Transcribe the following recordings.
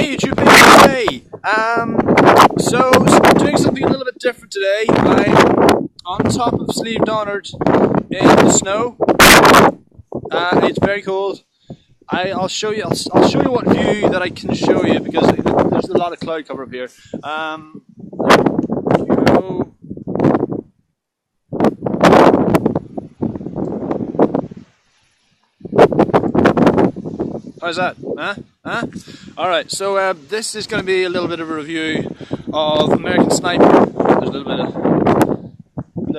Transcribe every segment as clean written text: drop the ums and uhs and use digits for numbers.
Hey YouTube people, hey! So doing something a little bit different today. I'm on top of Slieve Donard in the snow. It's very cold. I'll show you. I'll show you what view that I can show you because there's a lot of cloud cover up here. How's that? Huh? Alright, so this is going to be a little bit of a review of American Sniper. There's a little bit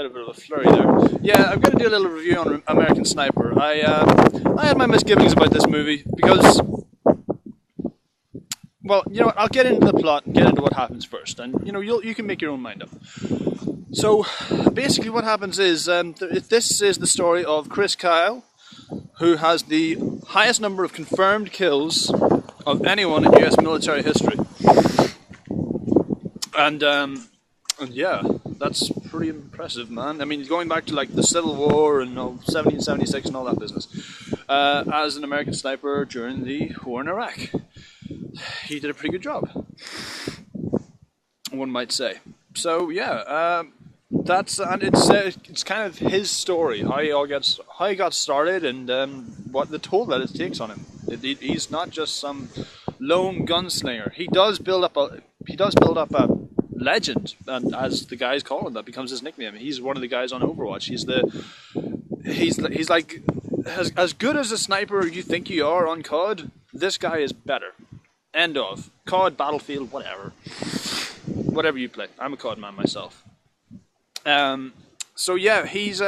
of a flurry there. Yeah, I'm going to do a little review on American Sniper. I had my misgivings about this movie because, well, you know what, I'll get into the plot and get into what happens first, and you know, you can make your own mind up. So, basically what happens is, this is the story of Chris Kyle, who has the highest number of confirmed kills of anyone in US military history. And yeah, that's pretty impressive, man. I mean, going back to like the Civil War and 1776 and all that business. As an American sniper during the war in Iraq, he did a pretty good job, one might say. So yeah, and it's kind of his story, how he got started, and what the toll that it takes on him. He's not just some lone gunslinger. He does build up a legend, and as the guys call him, that becomes his nickname. He's one of the guys on Overwatch. He's like as good as a sniper you think you are on COD. This guy is better. End of. COD, Battlefield, whatever you play. I'm a COD man myself. So yeah, he's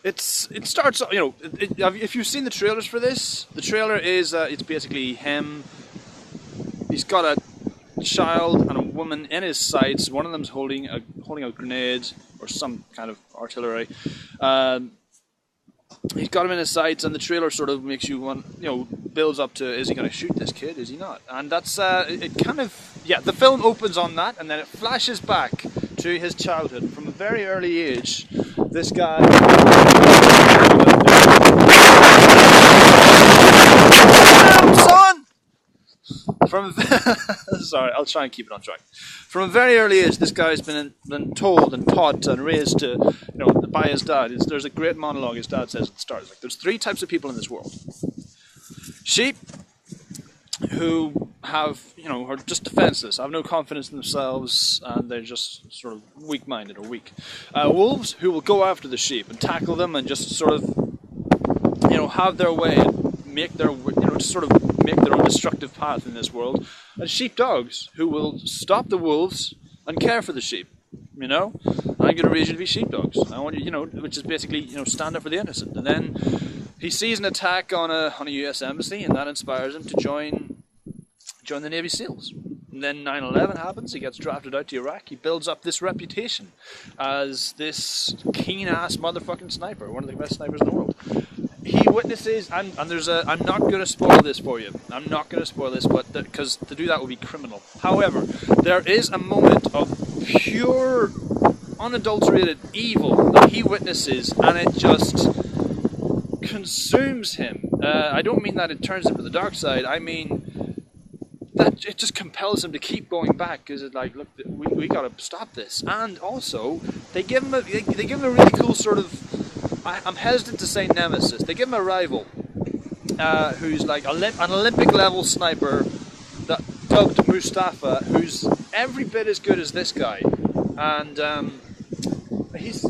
it starts, you know, if you've seen the trailers for this, the trailer is it's basically him. He's got a child and a woman in his sights. One of them's holding a grenade or some kind of artillery. He's got him in his sights, and the trailer sort of makes you want, you know, builds up to, is he going to shoot this kid? Is he not? And that's it kind of, yeah, the film opens on that, and then it flashes back to his childhood. From a very early age, this guy... Son! Sorry, I'll try and keep it on track. From a very early age, this guy's been told and taught and raised to, you know, by his dad. There's a great monologue his dad says at the start. It's like, there's three types of people in this world. Sheep, who have, you know, are just defenseless, have no confidence in themselves, and they're just sort of weak-minded or weak. Wolves, who will go after the sheep and tackle them and just sort of, you know, have their way and make their, you know, just sort of make their own destructive path in this world. And sheepdogs, who will stop the wolves and care for the sheep. You know, I'm going to raise you to be sheepdogs. I want you, you know, which is basically, you know, stand up for the innocent. And then he sees an attack on a US embassy, and that inspires him to join the Navy SEALs. And then 9/11 happens. He gets drafted out to Iraq. He builds up this reputation as this keen-ass motherfucking sniper, one of the best snipers in the world. He witnesses, and there's a, I'm not going to spoil this for you. I'm not going to spoil this, but because to do that would be criminal. However, there is a moment of pure, unadulterated evil that he witnesses, and it just consumes him. I don't mean that it turns him to the dark side. I mean that it just compels him to keep going back, because it's like, look, we got to stop this. And also, they give him a really cool sort of, I'm hesitant to say nemesis. They give him a rival who's like an Olympic level sniper that dubbed Mustafa, who's every bit as good as this guy, and he's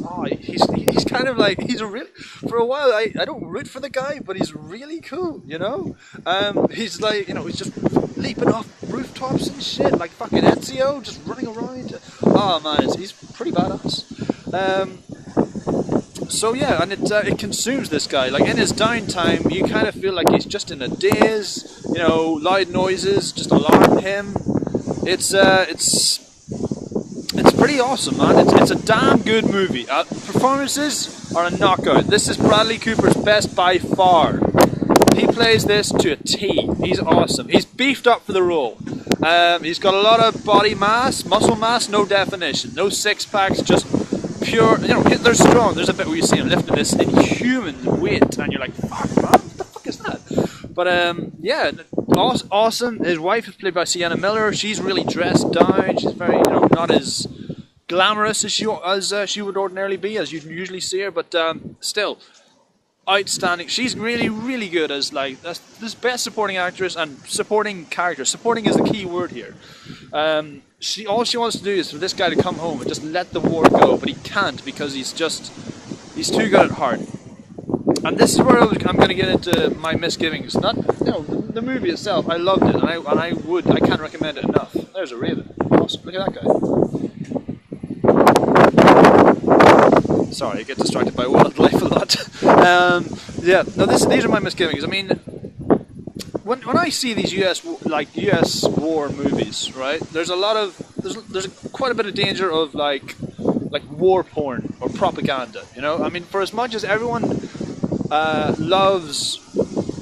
kind of like, he's a really, for a while I don't root for the guy, but he's really cool, you know. He's like, you know, he's just leaping off rooftops and shit like fucking Ezio, just running around. Oh man, he's pretty badass. So yeah, and it consumes this guy. Like in his downtime, you kind of feel like he's just in a daze. You know, loud noises just alarm him. It's pretty awesome, man. It's a damn good movie. Performances are a knockout. This is Bradley Cooper's best by far. He plays this to a T. He's awesome. He's beefed up for the role. He's got a lot of body mass, muscle mass, no definition, no six packs, just pure, you know, they're strong. There's a bit where you see him lifting this inhuman weight, and you're like, fuck, man, what the fuck is that? But, yeah, awesome. His wife is played by Sienna Miller. She's really dressed down. She's very, you know, not as glamorous as she would ordinarily be, as you'd usually see her, but still outstanding. She's really, really good as like this best supporting actress and supporting character. Supporting is the key word here. All she wants to do is for this guy to come home and just let the war go, but he can't because he's too good at heart. And this is where I'm going to get into my misgivings. Not, you know, the movie itself. I loved it, and I can't recommend it enough. There's a raven. Awesome. Look at that guy. Sorry, I get distracted by wildlife a lot. Yeah, no, these are my misgivings. I mean, when I see these US war movies, right? There's quite a bit of danger of like war porn or propaganda. You know, I mean, for as much as everyone loves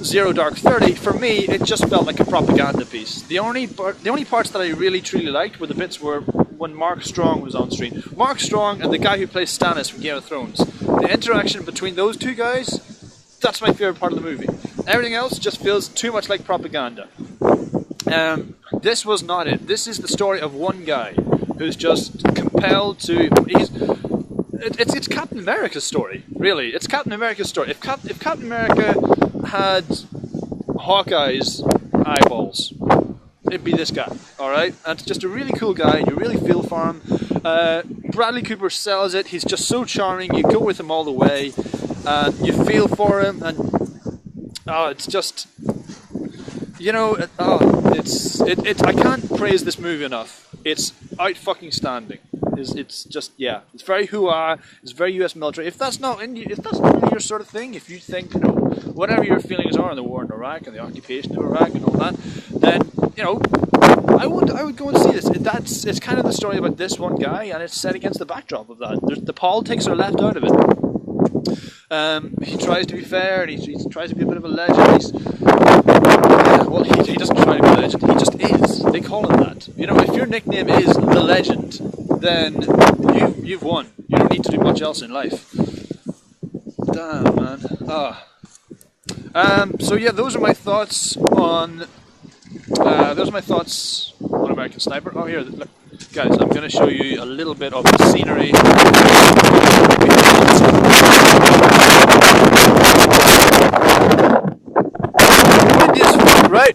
Zero Dark 30, for me it just felt like a propaganda piece. The only parts that I really truly liked were the bits where when Mark Strong was on screen. Mark Strong and the guy who plays Stannis from Game of Thrones. The interaction between those two guys, that's my favorite part of the movie. Everything else just feels too much like propaganda. This was not it. This is the story of one guy who's just compelled to. It's Captain America's story, really. It's Captain America's story. If Captain America had Hawkeye's eyeballs, it'd be this guy, alright? And it's just a really cool guy, and you really feel for him. Bradley Cooper sells it. He's just so charming. You go with him all the way, and you feel for him, and it's just, you know, I can't praise this movie enough. It's out-fucking-standing. It's just, yeah, it's very hoo-ah, it's very US military. If that's not really your sort of thing, if you think, you know, whatever your feelings are on the war in Iraq and the occupation of Iraq and all that, then, you know, I would go and see this. It's kind of the story about this one guy, and it's set against the backdrop of that. The politics are left out of it. He tries to be fair, and he tries to be a bit of a legend. Well, he doesn't try to be a legend, he just is. They call him that. You know, if your nickname is The Legend, then you've won. You don't need to do much else in life. Damn, man. So yeah, those are my thoughts on American Sniper. Oh, here, look, guys, I'm going to show you a little bit of the scenery.